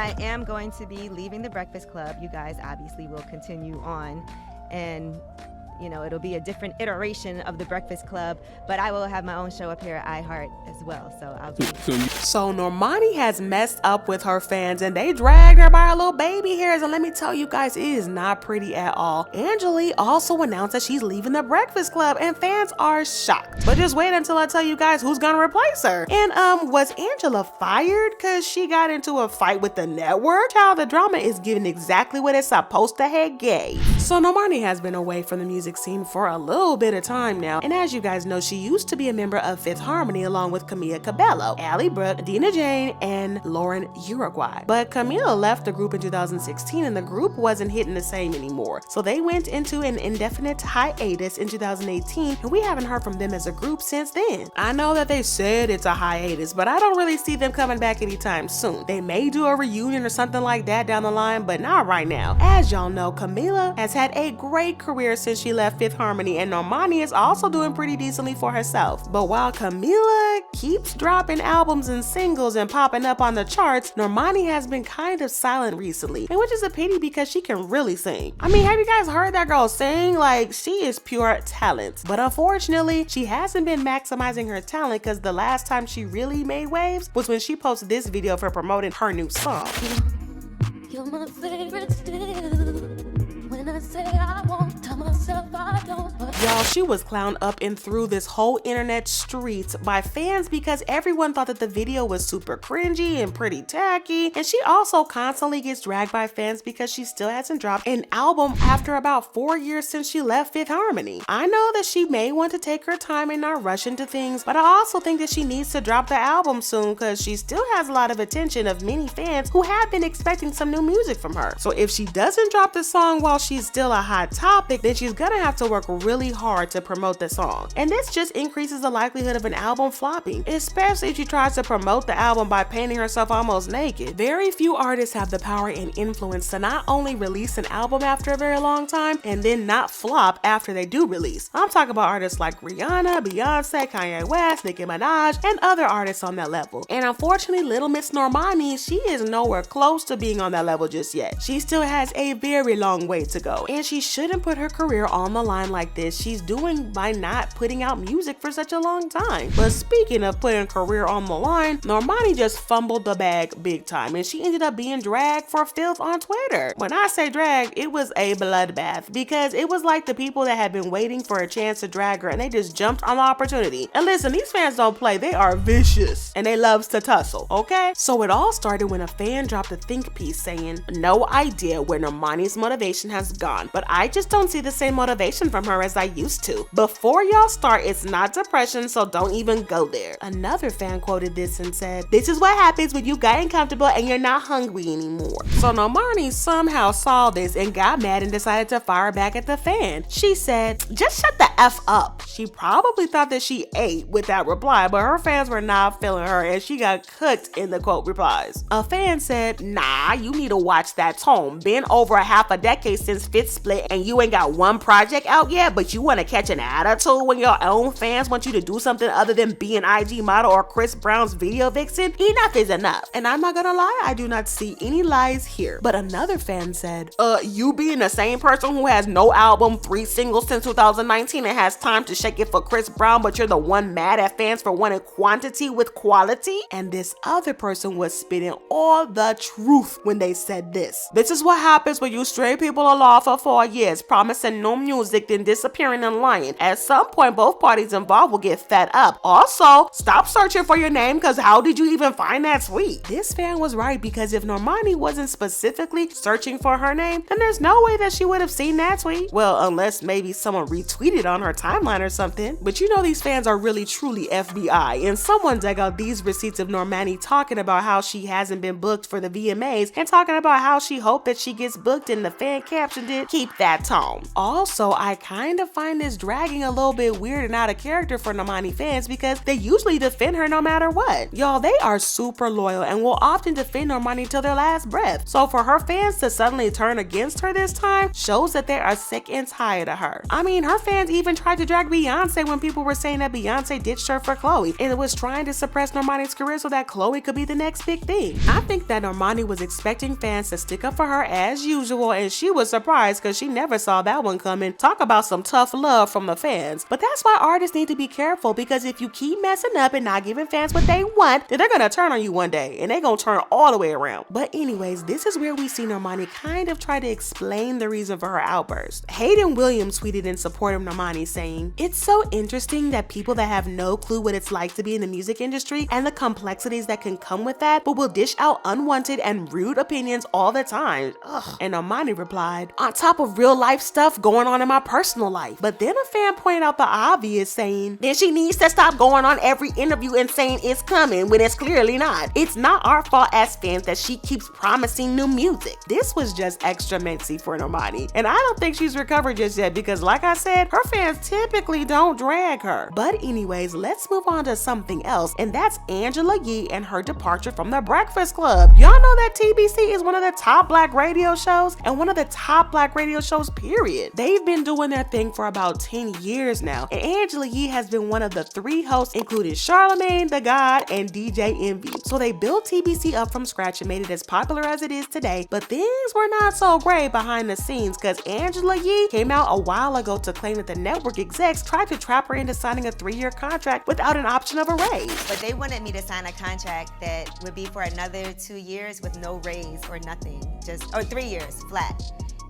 I am going to be leaving the Breakfast Club. You guys obviously will continue on, and you know, it'll be a different iteration of the Breakfast Club, but I will have my own show up here at iHeart as well. So I'll be. So Normani has messed up with her fans and they dragged her by her little baby hairs, and let me tell you guys, it is not pretty at all. Angela also announced that she's leaving the Breakfast Club and fans are shocked. But just wait until I tell you guys who's gonna replace her. And was Angela fired because she got into a fight with the network? Child, the drama is giving exactly what it's supposed to have gave. So Normani has been away from the music scene for a little bit of time now, and as you guys know, she used to be a member of Fifth Harmony along with Camila Cabello, Brooke, Dinah Jane, and Lauren Jauregui. But Camila left the group in 2016 and the group wasn't hitting the same anymore, so they went into an indefinite hiatus in 2018, and we haven't heard from them as a group since then. I know that they said it's a hiatus, but I don't really see them coming back anytime soon. They may do a reunion or something like that down the line, but not right now. As y'all know, Camila has had a great career since she left Fifth Harmony, and Normani is also doing pretty decently for herself. But while Camila keeps dropping albums and singles and popping up on the charts, Normani has been kind of silent recently, and which is a pity because she can really sing. I mean, have you guys heard that girl sing? Like, she is pure talent. But unfortunately, she hasn't been maximizing her talent because the last time she really made waves was when she posted this video for promoting her new song. You're my favorite still. When I say I won't, tell myself I don't. Y'all, she was clowned up and through this whole internet streets by fans because everyone thought that the video was super cringy and pretty tacky, and she also constantly gets dragged by fans because she still hasn't dropped an album after about 4 years since she left Fifth Harmony. I know that she may want to take her time and not rush into things, but I also think that she needs to drop the album soon because she still has a lot of attention of many fans who have been expecting some new music from her. So if she doesn't drop the song while she's still a hot topic, then she's gonna have to work really hard to promote the song. And this just increases the likelihood of an album flopping, especially if she tries to promote the album by painting herself almost naked. Very few artists have the power and influence to not only release an album after a very long time and then not flop after they do release. I'm talking about artists like Rihanna, Beyonce, Kanye West, Nicki Minaj, and other artists on that level. And unfortunately, little Miss Normani, she is nowhere close to being on that level just yet. She still has a very long way to go, and she shouldn't put her career on the line like this. She's doing by not putting out music for such a long time. But speaking of putting career on the line, Normani just fumbled the bag big time, and she ended up being dragged for Filth on Twitter. When I say drag, it was a bloodbath because it was like the people that had been waiting for a chance to drag her and they just jumped on the opportunity. And listen, these fans don't play, they are vicious and they loves to tussle, okay? So it all started when a fan dropped a think piece saying, "No idea where Normani's motivation has gone, but I just don't see the same motivation from her as I used to. Before y'all start, it's not depression, so don't even go there." Another fan quoted this and said, "This is what happens when you got uncomfortable and you're not hungry anymore." So Normani somehow saw this and got mad and decided to fire back at the fan. She said, "Just shut the F up." She probably thought that she ate with that reply, but her fans were not feeling her and she got cooked in the quote replies. A fan said, "Nah, you need to watch that tone. Been over a half a decade since Fifth split and you ain't got one project out yet, but you want to catch an attitude when your own fans want you to do something other than be an IG model or Chris Brown's video vixen? Enough is enough." And I'm not gonna lie, I do not see any lies here. But another fan said, you being the same person who has no album, 3 singles since 2019 and has time to shake it for Chris Brown, but you're the one mad at fans for wanting quantity with quality?" And this other person was spitting all the truth when they said this. "This is what happens when you stray people along for 4 years, promising no music, then disappearing and lying. At some point, both parties involved will get fed up. Also, stop searching for your name, because how did you even find that tweet?" This fan was right, because if Normani wasn't specifically searching for her name, then there's no way that she would have seen that tweet. Well, unless maybe someone retweeted on her timeline or something. But you know these fans are really truly FBI, and someone dug out these receipts of Normani talking about how she hasn't been booked for the VMAs and talking about how she hoped that she gets booked, and the fan caption captioned it, "Keep that tone." Also, I kind of find this dragging a little bit weird and out of character for Normani fans because they usually defend her no matter what. Y'all, they are super loyal and will often defend Normani till their last breath. So for her fans to suddenly turn against her this time shows that they are sick and tired of her. I mean, her fans even tried to drag Beyonce when people were saying that Beyonce ditched her for Chloe and was trying to suppress Normani's career so that Chloe could be the next big thing. I think that Normani was expecting fans to stick up for her as usual, and she was surprised because she never saw that one coming. Talk about some tough love from the fans. But that's why artists need to be careful, because if you keep messing up and not giving fans what they want, then they're gonna turn on you one day and they're gonna turn all the way around. But anyways, this is where we see Normani kind of try to explain the reason for her outburst. Hayden Williams tweeted in support of Normani saying, "It's so interesting that people that have no clue what it's like to be in the music industry and the complexities that can come with that, but will dish out unwanted and rude opinions all the time." Ugh. And Normani replied, "On top of real life stuff going on in my personal life." But then a fan pointed out the obvious, saying, "Then she needs to stop going on every interview and saying it's coming when it's clearly not. It's not our fault as fans that she keeps promising new music." This was just extra messy for Normani, and I don't think she's recovered just yet because, like I said, her fans typically don't drag her. But anyways, let's move on to something else, and that's Angela Yee and her departure from the Breakfast Club. Y'all know that TBC is one of the top black radio shows and one of the top black radio shows period. They've been doing their thing for about 10 years now, and Angela Yee has been one of the 3 hosts, including Charlamagne the God and DJ Envy. So they built TBC up from scratch and made it as popular as it is today, but things were not so great behind the scenes because Angela Yee came out a while ago to claim that the network execs tried to trap her into signing a 3-year contract without an option of a raise. But they wanted me to sign a contract that would be for another 2 years with no raise or nothing, or 3 years flat.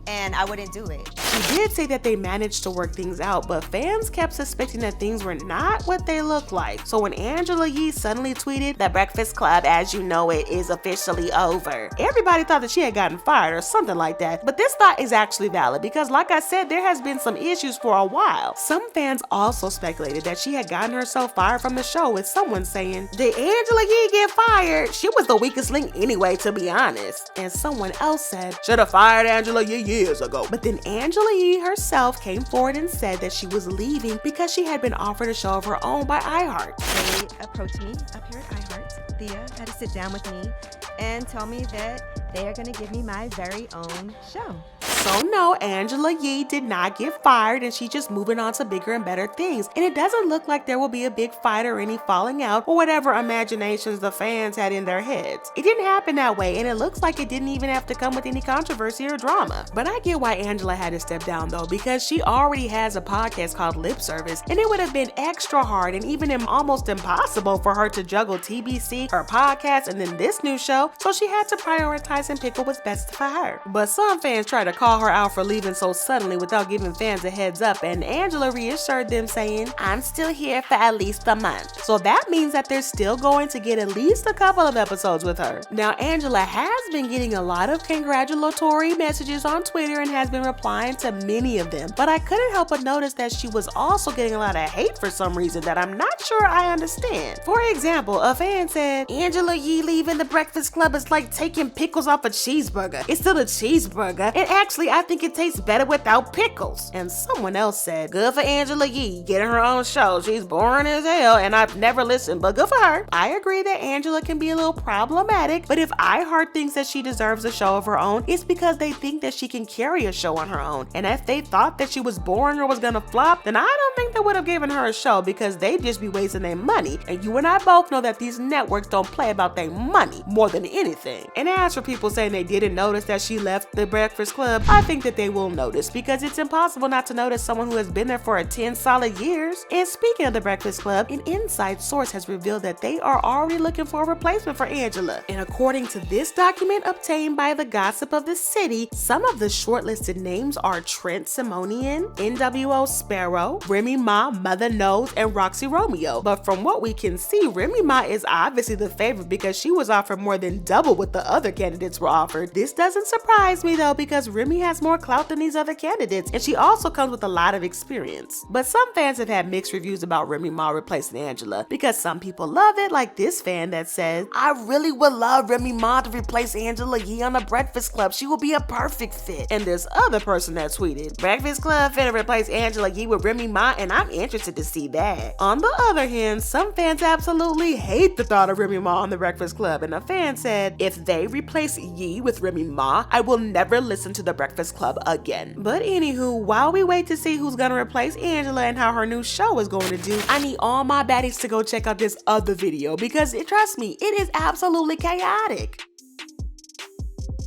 And I wouldn't do it. She did say that they managed to work things out, but fans kept suspecting that things were not what they looked like. So when Angela Yee suddenly tweeted, "The Breakfast Club as you know it is officially over," everybody thought that she had gotten fired or something like that. But this thought is actually valid because, like I said, there has been some issues for a while. Some fans also speculated that she had gotten herself fired from the show, with someone saying, "Did Angela Yee get fired? She was the weakest link anyway, to be honest." And someone else said, "Should have fired Angela Yee years ago." But then Angela Yee herself came forward and said that she was leaving because she had been offered a show of her own by iHeart. They approached me up here at iHeart. Thea had to sit down with me and tell me that they are going to give me my very own show. So no, Angela Yee did not get fired, and she's just moving on to bigger and better things. And it doesn't look like there will be a big fight or any falling out or whatever imaginations the fans had in their heads. It didn't happen that way, and it looks like it didn't even have to come with any controversy or drama. But I get why Angela had to step down though, because she already has a podcast called Lip Service, and it would have been extra hard and even almost impossible for her to juggle TBC, her podcast, and then this new show, so she had to prioritize and pick what was best for her. But some fans try to call her out for leaving so suddenly without giving fans a heads up, and Angela reassured them saying, "I'm still here for at least a month." So that means that they're still going to get at least a couple of episodes with her. Now, Angela has been getting a lot of congratulatory messages on Twitter and has been replying to many of them, but I couldn't help but notice that she was also getting a lot of hate for some reason that I'm not sure I understand. For example, a fan said, "Angela Yee leaving the Breakfast Club is like taking pickles off a cheeseburger. It's still a cheeseburger, and actually I think it tastes better without pickles." And someone else said, "Good for Angela Yee getting her own show. She's boring as hell and I've never listened, but good for her." I agree that Angela can be a little problematic, but if iHeart thinks that she deserves a show of her own, it's because they think that she can carry a show on her own. And if they thought that she was boring or was gonna flop, then I don't think they would have given her a show, because they'd just be wasting their money. And you and I both know that these networks don't play about their money more than anything. And as for people saying they didn't notice that she left the Breakfast Club, I think that they will notice, because it's impossible not to notice someone who has been there for 10 solid years. And speaking of the Breakfast Club, an inside source has revealed that they are already looking for a replacement for Angela. And according to this document obtained by the Gossip of the City, some of the shortlisted names are Trent Simonian, NWO Sparrow, Remy Ma, Mother Knows, and Roxy Romeo. But from what we can see, Remy Ma is obviously the favorite because she was offered more than double what the other candidates were offered. This doesn't surprise me though, because Remy has more clout than these other candidates, and she also comes with a lot of experience. But some fans have had mixed reviews about Remy Ma replacing Angela, because some people love it, like this fan that says, "I really would love Remy Ma to replace Angela Yee on the Breakfast Club. She will be a perfect fit." And this other person that tweeted, "Breakfast Club finna replace Angela Yee with Remy Ma, and I'm interested to see that." On the other hand, some fans absolutely hate the thought of Remy Ma on the Breakfast Club, and a fan said, "If they replace Yee with Remy Ma, I will never listen to the Breakfast Club again." But anywho, while we wait to see who's gonna replace Angela and how her new show is going to do, I need all my baddies to go check out this other video, because trust me, it is absolutely chaotic.